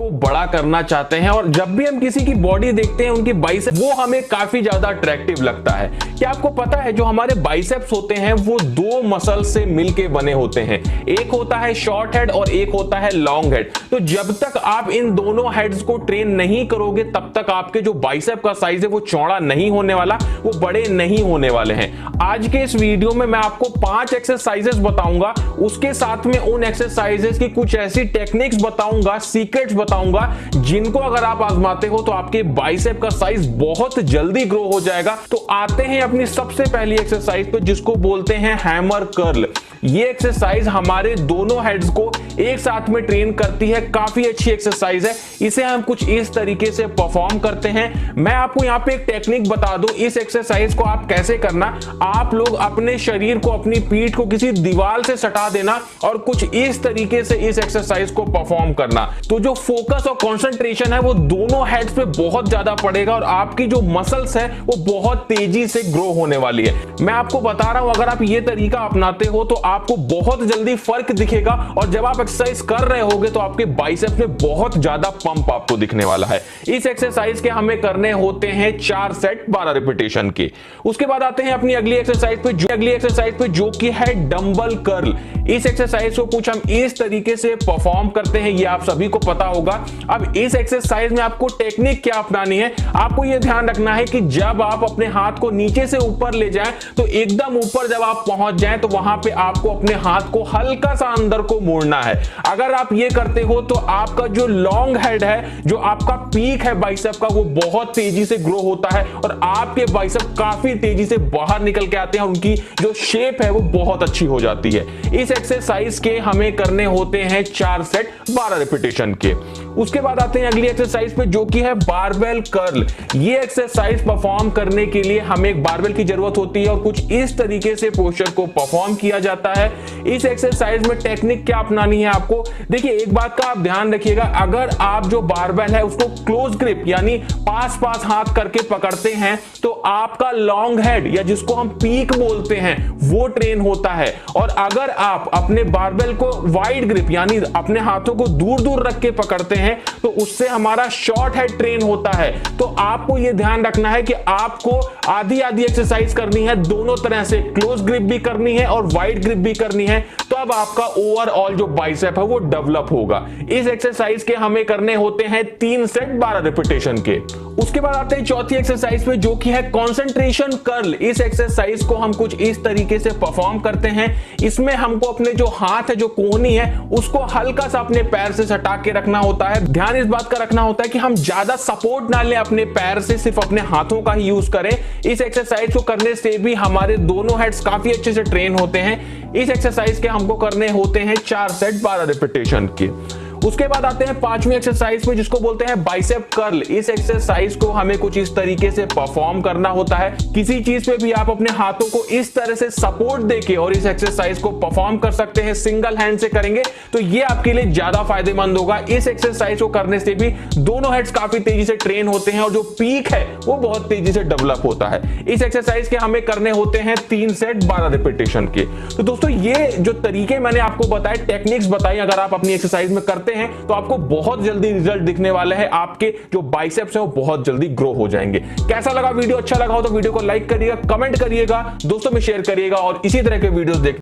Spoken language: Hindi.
को बड़ा करना चाहते हैं और जब भी हम किसी की बॉडी देखते हैं उनकी बाइसेप्स वो हमें काफी ज्यादा अट्रैक्टिव लगता है। क्या आपको पता है जो हमारे बाइसेप्स होते हैं वो दो मसल से मिलके बने होते हैं, एक होता है शॉर्ट हेड और एक होता है लॉन्ग हेड। तो जब तक आप इन दोनों हेड्स को ट्रेन नहीं करोगे तब तक आपके जो बाइसेप का साइज है वो चौड़ा नहीं होने वाला, वो बड़े नहीं होने वाले हैं। आज के इस वीडियो में मैं आपको 5 एक्सरसाइजेस बताऊंगा, उसके साथ में उन एक्सरसाइजेस की कुछ ऐसी टेक्निक्स बताऊंगा, सीक्रेट्स बताऊंगा जिनको अगर आप आजमाते हो तो आपके बाइसेप का साइज बहुत जल्दी ग्रो हो जाएगा। तो आते हैं अपनी सबसे पहली एक्सरसाइज पे जिसको बोलते हैं हैमर कर्ल। ये एक्सरसाइज हमारे दोनों हेड्स को एक साथ में ट्रेन करती है, काफी अच्छी एक्सरसाइज है। इसे हम कुछ इस तरीके से परफॉर्म करते हैं। मैं आपको यहाँ पे एक टेक्निक बता दूं, इस एक्सरसाइज को आप कैसे करना। आप लोग अपने शरीर को, अपनी पीठ को किसी दीवार से सटा देना और कुछ इस तरीके से इस एक्सरसाइज को परफॉर्म करना। तो जो फोकस और कंसंट्रेशन है वो दोनों हेड्स पे बहुत ज्यादा पड़ेगा और आपकी जो मसल्स है वो बहुत तेजी से ग्रो होने वाली है। मैं आपको बता रहा हूं अगर आप ये तरीका अपनाते हो तो आपको बहुत जल्दी फर्क दिखेगा और जब आप एक्सरसाइज कर रहे होगे तो आपके बाइसेप्स में बहुत ज्यादा पंप आपको दिखने वाला है। इस एक्सरसाइज के हमें करने होते हैं 4 सेट 12 रिपीटेशन के। उसके बाद आते हैं अपनी अगली एक्सरसाइज पे जो कि है डंबल कर्ल। इस एक्सरसाइज को कुछ हम इस तरीके से परफॉर्म करते हैं, ये आप सभी को पता होगा। अब इस एक्सरसाइज में आपको टेक्निक क्या अपनानी है, आपको यह ध्यान रखना है कि जब आप अपने हाथ को नीचे से ऊपर ले जाएं तो एकदम ऊपर जब आप पहुंच जाएं तो वहां पे आपको अपने हाथ को हल्का सा अंदर को मोड़ना है। अगर आप ये करते हो तो आपका जो लॉन्ग हेड है, जो आपका पीक है बाइसेप का, वो बहुत तेजी से ग्रो होता है और आपके बाइसेप काफी तेजी से बाहर निकल के आते हैं और उनकी जो शेप है वो बहुत अच्छी हो जाती है। इस एक्सरसाइज के हमें करने होते हैं 4 सेट 12 रिपीटेशन के। उसके बाद आते हैं अगली एक्सरसाइज पे जो कि है बारबेल कर्ल। ये एक्सरसाइज परफॉर्म करने के लिए हमें एक बारबेल की जरूरत होती है और कुछ इस तरीके से पोस्चर को परफॉर्म किया जाता है। इस एक्सरसाइज में टेक्निक क्या अपनानी है आपको, देखिए एक बात का आप ध्यान रखिएगा, अगर आप जो बारबेल है उसको क्लोज ग्रिप यानी पास पास हाथ करके पकड़ते हैं तो आपका लॉन्ग हेड या जिसको हम पीक बोलते हैं वो ट्रेन होता है। और अगर आप अपने बारबेल को वाइड ग्रिप यानी अपने हाथों को दूर दूर रख के पकड़ते हैं तो उससे हमारा शॉर्ट हेड ट्रेन होता है। तो आपको यह ध्यान रखना है कि आपको आधी आधी एक्सरसाइज करनी है, दोनों तरह से क्लोज ग्रिप भी करनी है और वाइड ग्रिप भी करनी है, तो अब आपका ओवरऑल जो बाइसेप है वो डेवलप होगा। इस एक्सरसाइज के हमें करने होते हैं 3 सेट 12 रिपीटेशन के। उसके बाद आते हैं चौथी एक्सरसाइज पे जो कि है कंसंट्रेशन कर्ल। इस एक्सरसाइज को हम कुछ इस तरीके से परफॉर्म करते हैं। इसमें हमको अपने जो हाथ है, जो कोहनी है, उसको हल्का सा अपने पैर से सटा के रखना होता है। ध्यान इस बात का रखना होता है कि हम ज्यादा सपोर्ट ना लें अपने पैर से, सिर्फ अपने हाथों का ही यूज करें। इस एक्सरसाइज को करने से भी हमारे दोनों हेड्स काफी अच्छे से ट्रेन होते हैं। इस एक्सरसाइज के हमको करने होते हैं 4 सेट 12 रिपीटेशन के। उसके बाद आते हैं 5वीं एक्सरसाइज में जिसको बोलते हैं बाइसेप कर्ल। इस एक्सरसाइज को हमें कुछ इस तरीके से परफॉर्म करना होता है। किसी चीज पे भी आप अपने हाथों को इस तरह से सपोर्ट देके और इस एक्सरसाइज को परफॉर्म कर सकते हैं। सिंगल हैंड से करेंगे तो ये आपके लिए ज्यादा फायदेमंद होगा। इस एक्सरसाइज को करने से भी दोनों हेड्स काफी तेजी से ट्रेन होते हैं और जो पीक है वो बहुत तेजी से डेवलप होता है। इस एक्सरसाइज के हमें करने होते हैं 3 सेट 12 रिपीटेशन के। तो दोस्तों ये जो तरीके मैंने आपको बताए, टेक्निक्स बताई, अगर आप अपनी एक्सरसाइज में करते हैं तो आपको बहुत जल्दी रिजल्ट दिखने वाले हैं। आपके जो बाइसेप्स है वो बहुत जल्दी ग्रो हो जाएंगे। कैसा लगा वीडियो, अच्छा लगा हो तो वीडियो को लाइक करिएगा, कमेंट करिएगा, दोस्तों में शेयर करिएगा और इसी तरह के वीडियोस देख